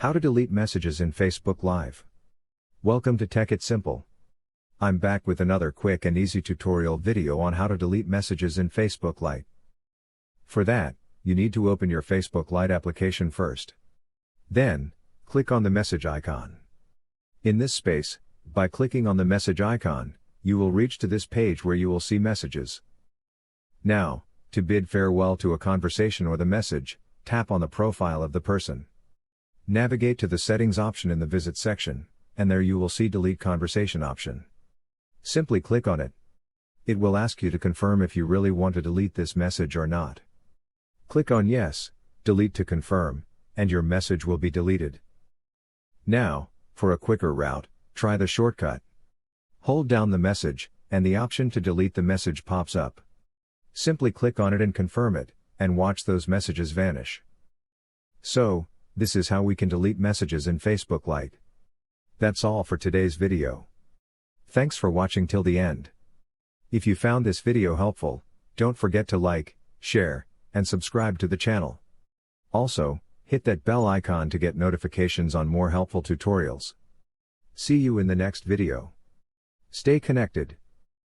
How to delete messages in Facebook Live. Welcome to Tech It Simple. I'm back with another quick and easy tutorial video on how to delete messages in Facebook Lite. For that, you need to open your Facebook Lite application first. Then, click on the message icon. In this space, by clicking on the message icon, you will reach to this page where you will see messages. Now, to bid farewell to a conversation or the message, tap on the profile of the person. Navigate to the Settings option in the Visit section, and there you will see Delete Conversation option. Simply click on it. It will ask you to confirm if you really want to delete this message or not. Click on Yes, Delete to confirm, and your message will be deleted. Now, for a quicker route, try the shortcut. Hold down the message, and the option to delete the message pops up. Simply click on it and confirm it, and watch those messages vanish. So, this is how we can delete messages in Facebook Lite. That's all for today's video. Thanks for watching till the end. If you found this video helpful, don't forget to like, share, and subscribe to the channel. Also, hit that bell icon to get notifications on more helpful tutorials. See you in the next video. Stay connected.